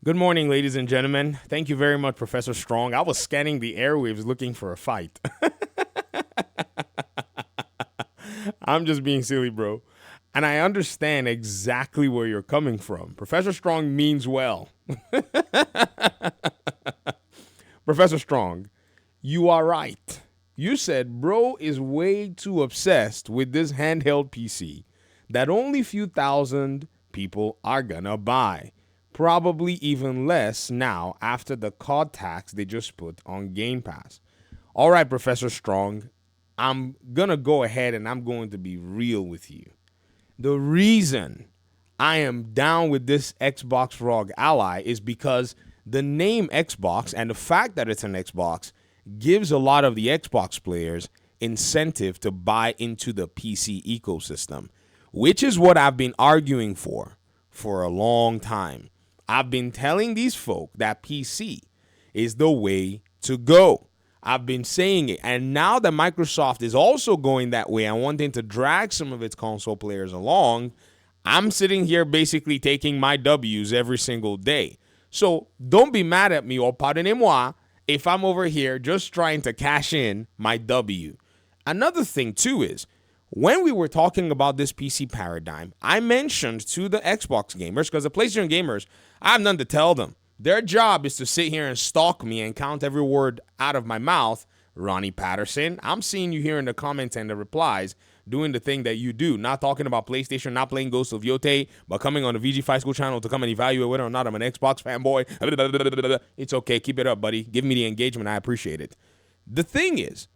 Good morning, ladies and gentlemen. Thank you very much, Professor Strong. I was scanning the airwaves looking for a fight. I'm just being silly, bro. And I understand exactly where you're coming from. Professor Strong means well. Professor Strong, you are right. You said bro is way too obsessed with this handheld PC that only few thousand people are gonna buy. Probably even less now after the COD tax they just put on Game Pass. All right, Professor Strong, I'm gonna go ahead and I'm going to be real with you. The reason I am down with this Xbox ROG Ally is because the name Xbox and the fact that it's an Xbox gives a lot of the Xbox players incentive to buy into the PC ecosystem, which is what I've been arguing for a long time. I've been telling these folk that PC is the way to go. I've been saying it. And now that Microsoft is also going that way and wanting to drag some of its console players along, I'm sitting here basically taking my W's every single day. So don't be mad at me, or pardonnez-moi, if I'm over here just trying to cash in my W. Another thing, too, is when we were talking about this PC paradigm, I mentioned to the Xbox gamers, because the PlayStation gamers, I have none to tell them. Their job is to sit here and stalk me and count every word out of my mouth. Ronnie Patterson, I'm seeing you here in the comments and the replies doing the thing that you do, not talking about PlayStation, not playing Ghost of Yote, but coming on the VG5 School channel to come and evaluate whether or not I'm an Xbox fanboy. It's okay. Keep it up, buddy. Give me the engagement. I appreciate it. The thing is,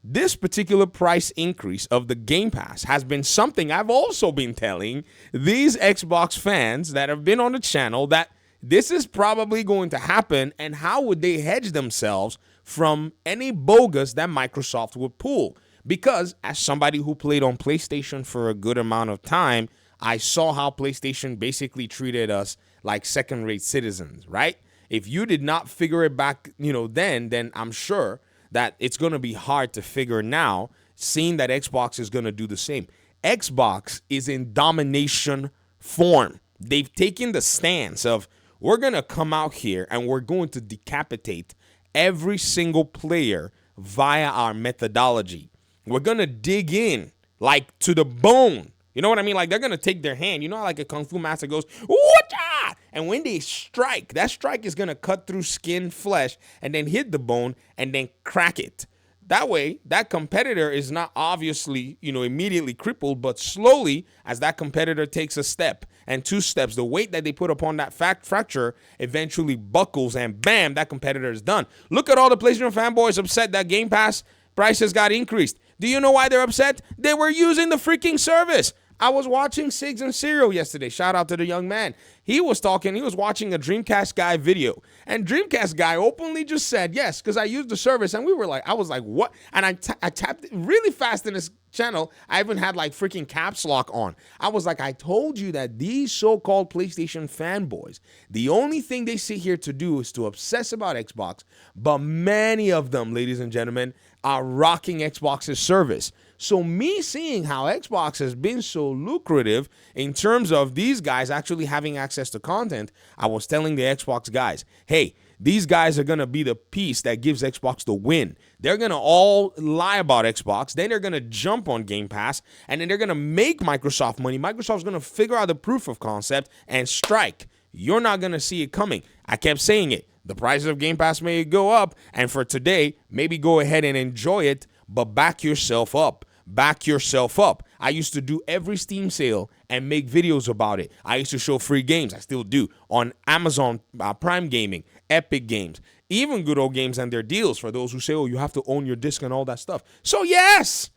this particular price increase of the Game Pass has been something I've also been telling these Xbox fans that have been on the channel that this is probably going to happen, and how would they hedge themselves from any bogus that Microsoft would pull? Because as somebody who played on PlayStation for a good amount of time, I saw how PlayStation basically treated us like second-rate citizens, right? If you did not figure it back, then I'm sure that it's going to be hard to figure now, seeing that Xbox is going to do the same. Xbox is in domination form. They've taken the stance of, we're going to come out here and we're going to decapitate every single player via our methodology. We're going to dig in like to the bone. You know what I mean? Like they're going to take their hand. You know how like a Kung Fu master goes, "Woo-cha!" And when they strike, that strike is going to cut through skin, flesh, and then hit the bone and then crack it. That way, that competitor is not obviously, immediately crippled, but slowly, as that competitor takes a step and two steps, the weight that they put upon that fracture eventually buckles, and bam, that competitor is done. Look at all the PlayStation fanboys upset that Game Pass prices got increased. Do you know why they're upset? They were using the freaking service. I was watching Sigs and Serial yesterday. Shout out to the young man. He was watching a Dreamcast guy video. And Dreamcast guy openly just said, yes, because I used the service. And I was like, what? And I tapped it really fast in his channel. I even had like freaking caps lock on. I was like, I told you that these so-called PlayStation fanboys, the only thing they sit here to do is to obsess about Xbox. But many of them, ladies and gentlemen, are rocking Xbox's service. So me seeing how Xbox has been so lucrative in terms of these guys actually having access to content, I was telling the Xbox guys, hey, these guys are going to be the piece that gives Xbox the win. They're going to all lie about Xbox. Then they're going to jump on Game Pass, and then they're going to make Microsoft money. Microsoft's going to figure out the proof of concept and strike. You're not going to see it coming. I kept saying it. The prices of Game Pass may go up, and for today, maybe go ahead and enjoy it, but back yourself up. Back yourself up. I used to do every Steam sale and make videos about it. I used to show free games. I still do on Amazon Prime Gaming, Epic Games, even Good Old Games and their deals for those who say, oh, you have to own your disc and all that stuff. So yes,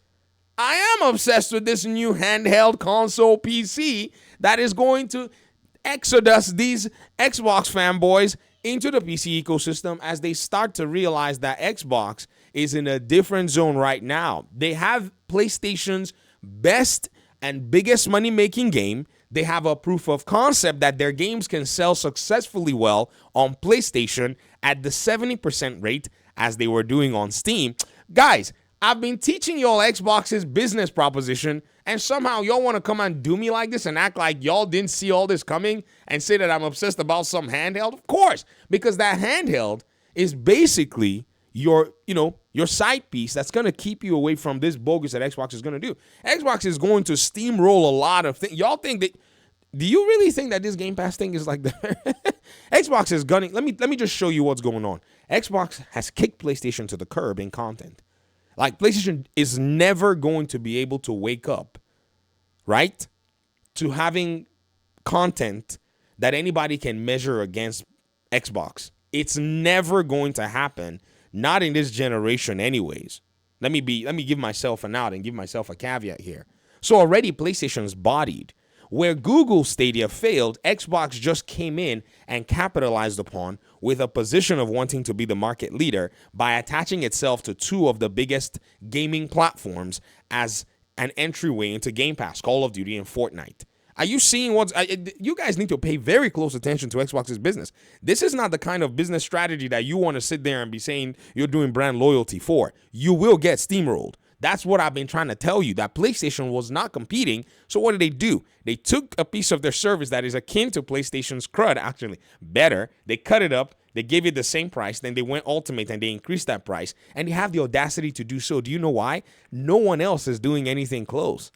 I am obsessed with this new handheld console PC that is going to exodus these Xbox fanboys into the PC ecosystem as they start to realize that Xbox is in a different zone right now. They have PlayStation's best and biggest money-making game. They have a proof of concept that their games can sell successfully well on PlayStation at the 70% rate as they were doing on Steam. Guys, I've been teaching y'all Xbox's business proposition, and somehow y'all want to come and do me like this and act like y'all didn't see all this coming and say that I'm obsessed about some handheld? Of course, because that handheld is basically your side piece that's going to keep you away from this bogus that Xbox is going to do. Xbox is going to steamroll a lot of things. Y'all think that, do you really think that this Game Pass thing is like that? Xbox is gunning. Let me just show you what's going on. Xbox has kicked PlayStation to the curb in content. Like, PlayStation is never going to be able to wake up, right, to having content that anybody can measure against Xbox. It's never going to happen, not in this generation anyways. Let me give myself an out and give myself a caveat here. So already PlayStation's bodied. Where Google Stadia failed, Xbox just came in and capitalized upon with a position of wanting to be the market leader by attaching itself to two of the biggest gaming platforms as an entryway into Game Pass, Call of Duty and Fortnite. Are you seeing you guys need to pay very close attention to Xbox's business. This is not the kind of business strategy that you want to sit there and be saying you're doing brand loyalty for. You will get steamrolled. That's what I've been trying to tell you, that PlayStation was not competing. So what did? They took a piece of their service that is akin to PlayStation's CRUD, actually better. They cut it up. They gave it the same price. Then they went Ultimate and they increased that price. And they have the audacity to do so. Do you know why? No one else is doing anything close.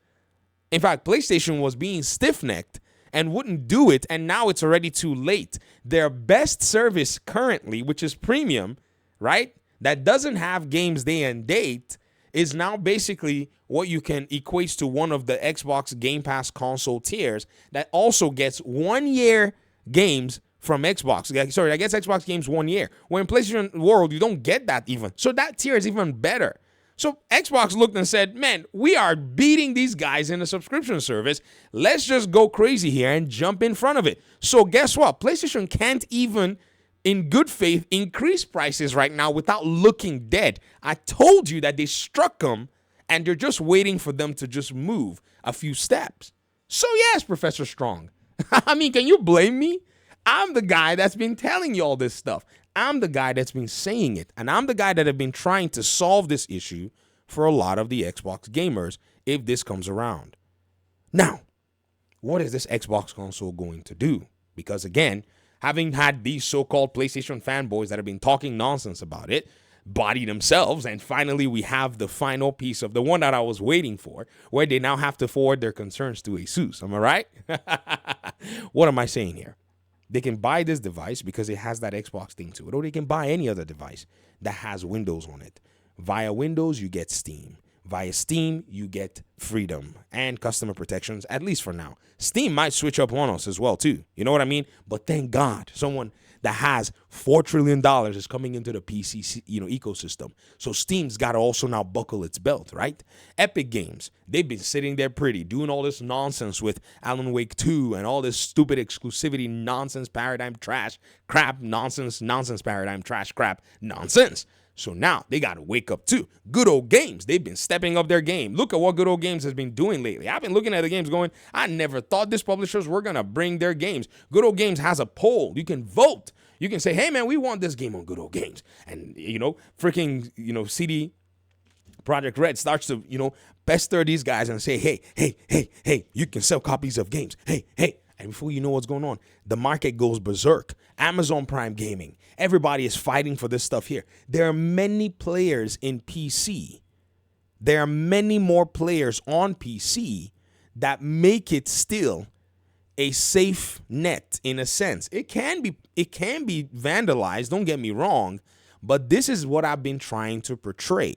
In fact, PlayStation was being stiff-necked and wouldn't do it. And now it's already too late. Their best service currently, which is premium, right, that doesn't have games day and date, is now basically what you can equate to one of the Xbox Game Pass console tiers that also gets 1 year games from Xbox. Sorry, that gets Xbox games 1 year. Where in PlayStation World, you don't get that even. So that tier is even better. So Xbox looked and said, man, we are beating these guys in a subscription service. Let's just go crazy here and jump in front of it. So guess what? PlayStation can't even, in good faith, increase prices right now without looking dead. I told you that they struck them and they're just waiting for them to just move a few steps. So yes, Professor Strong. I mean, can you blame me? I'm the guy that's been telling you all this stuff. I'm the guy that's been saying it. And I'm the guy that have been trying to solve this issue for a lot of the Xbox gamers if this comes around. Now, what is this Xbox console going to do? Because again, having had these so-called PlayStation fanboys that have been talking nonsense about it, body themselves, and finally we have the final piece of the one that I was waiting for, where they now have to forward their concerns to ASUS. Am I right? What am I saying here? They can buy this device because it has that Xbox thing to it, or they can buy any other device that has Windows on it. Via Windows, you get Steam. Via Steam, you get freedom and customer protections, at least for now. Steam might switch up on us as well, too. You know what I mean? But thank God, someone that has $4 trillion is coming into the PC, ecosystem. So Steam's got to also now buckle its belt, right? Epic Games, they've been sitting there pretty, doing all this nonsense with Alan Wake 2 and all this stupid exclusivity nonsense, paradigm trash, crap, nonsense, paradigm trash, crap, nonsense. So now they got to wake up too. Good Old Games, they've been stepping up their game. Look at what Good Old Games has been doing lately. I've been looking at the games going, I never thought these publishers were going to bring their games. Good Old Games has a poll. You can vote. You can say, hey, man, we want this game on Good Old Games. And, CD Projekt Red starts to, pester these guys and say, hey, you can sell copies of games. Hey. And before you know what's going on, the market goes berserk. Amazon Prime Gaming. Everybody is fighting for this stuff here. There are many players in PC. There are many more players on PC that make it still a safe net in a sense. It can be vandalized, don't get me wrong, but this is what I've been trying to portray.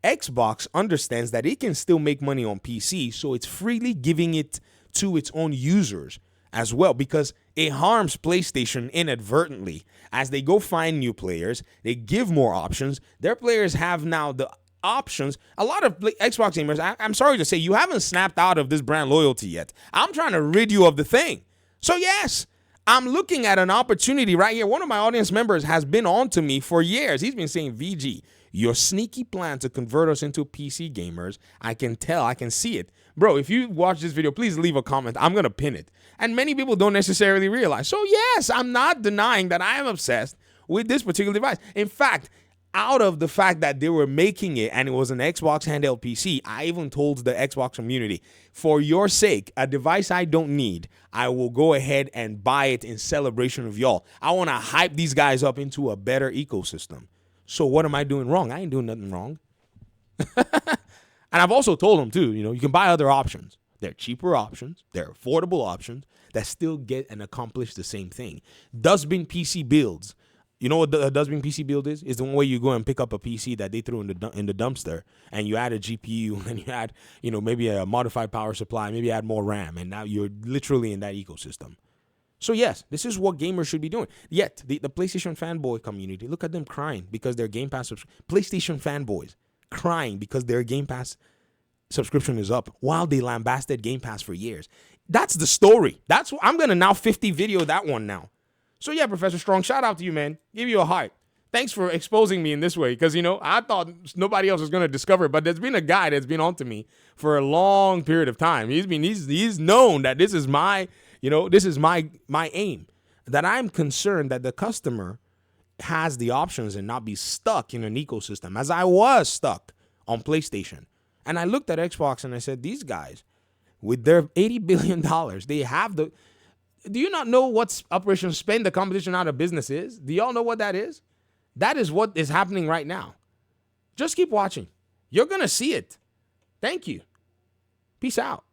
Xbox understands that it can still make money on PC, so it's freely giving it to its own users as well, because it harms PlayStation inadvertently. As they go find new players, they give more options. Their players have now the options. A lot of Xbox gamers, I'm sorry to say, you haven't snapped out of this brand loyalty yet. I'm trying to rid you of the thing. So yes, I'm looking at an opportunity right here. One of my audience members has been on to me for years. He's been saying, VG, your sneaky plan to convert us into PC gamers, I can tell, I can see it. Bro, if you watch this video, please leave a comment. I'm going to pin it. And many people don't necessarily realize. So yes, I'm not denying that I am obsessed with this particular device. In fact, out of the fact that they were making it and it was an Xbox handheld PC, I even told the Xbox community, for your sake, a device I don't need, I will go ahead and buy it in celebration of y'all. I want to hype these guys up into a better ecosystem. So what am I doing wrong? I ain't doing nothing wrong. And I've also told them too, you can buy other options. They're cheaper options. They're affordable options that still get and accomplish the same thing. Dustbin PC builds. You know what a dustbin PC build is? It's the one where you go and pick up a PC that they threw in the dumpster, and you add a GPU, and you add, maybe a modified power supply, maybe add more RAM, and now you're literally in that ecosystem. So yes, this is what gamers should be doing. Yet the PlayStation fanboy community, look at them crying because their Game Pass PlayStation fanboys crying because their Game Pass subscription is up while they lambasted Game Pass for years. That's the story. I'm gonna now 50 video that one now. So yeah, Professor Strong, shout out to you, man. Give you a heart. Thanks for exposing me in this way, because I thought nobody else was gonna discover it, but there's been a guy that's been onto me for a long period of time. He's known that this is my aim. That I'm concerned that the customer has the options and not be stuck in an ecosystem, as I was stuck on PlayStation. And I looked at Xbox and I said, these guys, with their $80 billion, they have the... Do you not know what Operation Spend the competition out of business is? Do y'all know what that is? That is what is happening right now. Just keep watching. You're going to see it. Thank you. Peace out.